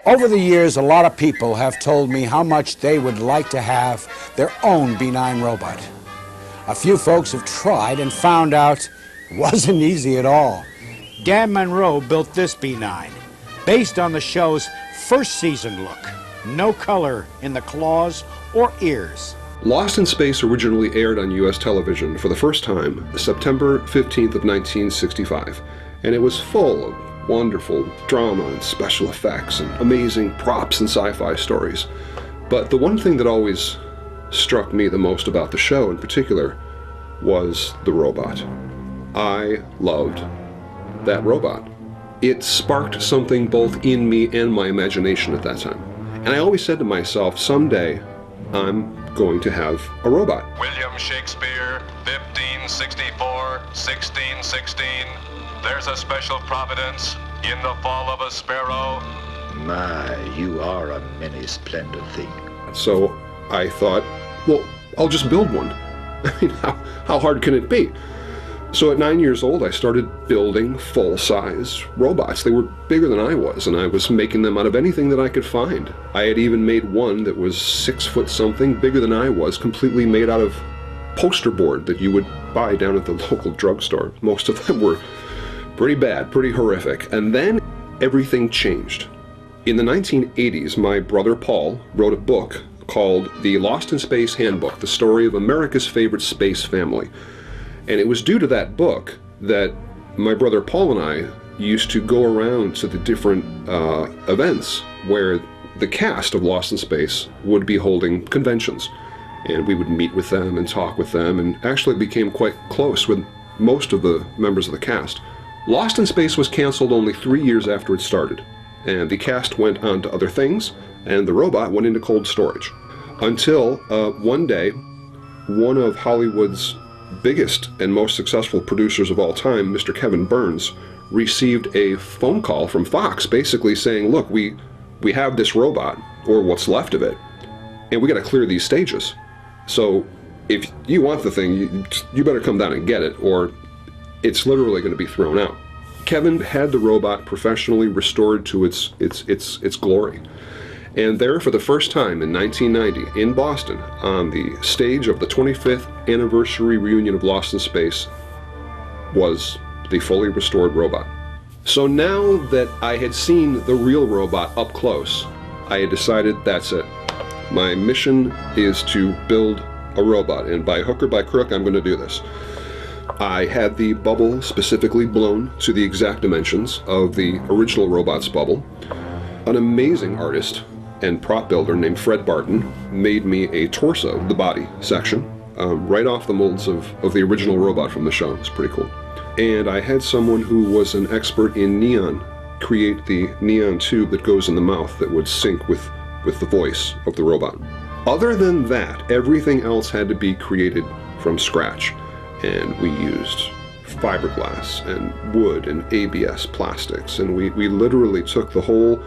Over the years, a lot of people have told me how much they would like to have their own B-9 robot. A few folks have tried and found out it wasn't easy at all. Dan Monroe built this B-9, based on the show's first season look. No color in the claws or ears. Lost in Space originally aired on U.S. television for the first time September 15th of 1965, and it was full of wonderful drama and special effects and amazing props and sci-fi stories. But the one thing that always struck me the most about the show in particular was the robot. I loved that robot. It sparked something both in me and my imagination at that time. And I always said to myself, someday I'm going to have a robot. William Shakespeare, 1564, 1616. There's a special providence in the fall of a sparrow. My, you are a many splendid thing. So I thought, well, I'll just build one. I mean, how hard can it be? So at 9 years old, I started building full-size robots. They were bigger than I was, and I was making them out of anything that I could find. I had even made one that was 6 foot something, bigger than I was, completely made out of poster board that you would buy down at the local drugstore. Most of them were pretty bad, pretty horrific. And then everything changed. In the 1980s, my brother Paul wrote a book called The Lost in Space Handbook, the story of America's favorite space family. And it was due to that book that my brother Paul and I used to go around to the different events where the cast of Lost in Space would be holding conventions. And we would meet with them and talk with them, and actually became quite close with most of the members of the cast. Lost in Space was canceled only 3 years after it started, and the cast went on to other things, and the robot went into cold storage. Until one day, one of Hollywood's biggest and most successful producers of all time, Mr. Kevin Burns, received a phone call from Fox basically saying, look, we have this robot, or what's left of it, and we got to clear these stages. So if you want the thing, you better come down and get it, or it's literally going to be thrown out. Kevin had the robot professionally restored to its glory. And there, for the first time in 1990, in Boston, on the stage of the 25th anniversary reunion of Lost in Space, was the fully restored robot. So now that I had seen the real robot up close, I had decided that's it. My mission is to build a robot, and by hook or by crook, I'm going to do this. I had the bubble specifically blown to the exact dimensions of the original robot's bubble. An amazing artist and prop builder named Fred Barton made me a torso, the body section, right off the molds of the original robot from the show. It's pretty cool. And I had someone who was an expert in neon create the neon tube that goes in the mouth that would sync with the voice of the robot. Other than that, everything else had to be created from scratch. And we used fiberglass and wood and ABS plastics, and we literally took the whole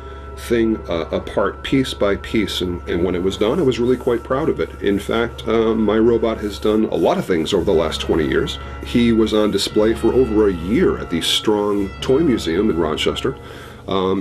thing apart piece by piece, and when it was done, I was really quite proud of it. In fact, my robot has done a lot of things over the last 20 years. He was on display for over a year at the Strong Toy Museum in Rochester.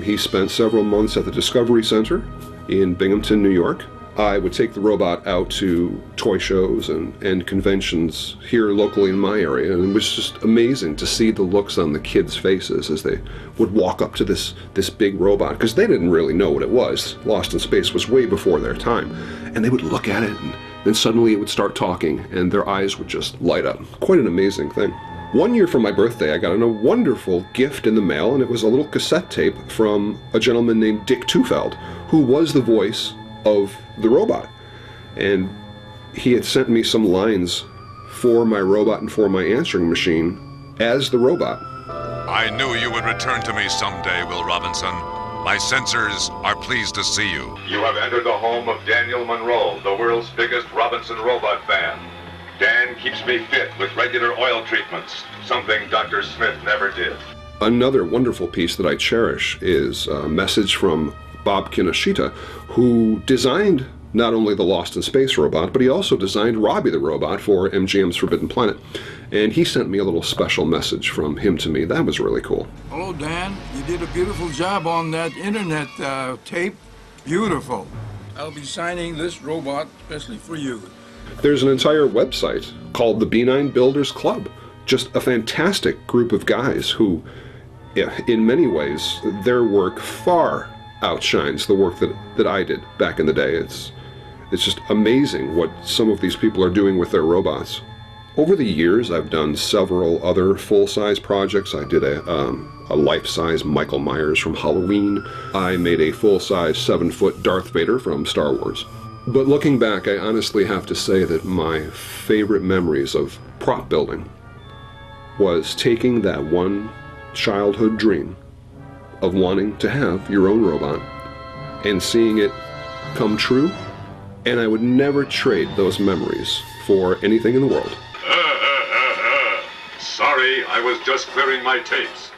He spent several months at the Discovery Center in Binghamton, New York. I would take the robot out to toy shows and conventions here locally in my area, and it was just amazing to see the looks on the kids' faces as they would walk up to this big robot, because they didn't really know what it was. Lost in Space was way before their time, and they would look at it, and then suddenly it would start talking, and their eyes would just light up. Quite an amazing thing. One year for my birthday, I got a wonderful gift in the mail, and it was a little cassette tape from a gentleman named Dick Tufeld, who was the voice of the robot. And he had sent me some lines for my robot and for my answering machine as the robot. I knew you would return to me someday, Will Robinson. My sensors are pleased to see you. You have entered the home of Daniel Monroe, the world's biggest Robinson robot fan. Dan keeps me fit with regular oil treatments, something Dr. Smith never did. Another wonderful piece that I cherish is a message from Bob Kinoshita, who designed not only the Lost in Space robot, but he also designed Robbie the robot for MGM's Forbidden Planet. And he sent me a little special message from him to me. That was really cool. Hello, Dan. You did a beautiful job on that internet tape. Beautiful. I'll be signing this robot especially for you. There's an entire website called the B-9 Builders Club. Just a fantastic group of guys who, in many ways, their work far outshines the work that I did back in the day. It's just amazing what some of these people are doing with their robots. Over the years, I've done several other full-size projects. I did a life-size Michael Myers from Halloween. I made a full-size 7-foot Darth Vader from Star Wars. But looking back, I honestly have to say that my favorite memories of prop building was taking that one childhood dream of wanting to have your own robot and seeing it come true, and I would never trade those memories for anything in the world. Sorry, I was just clearing my tapes.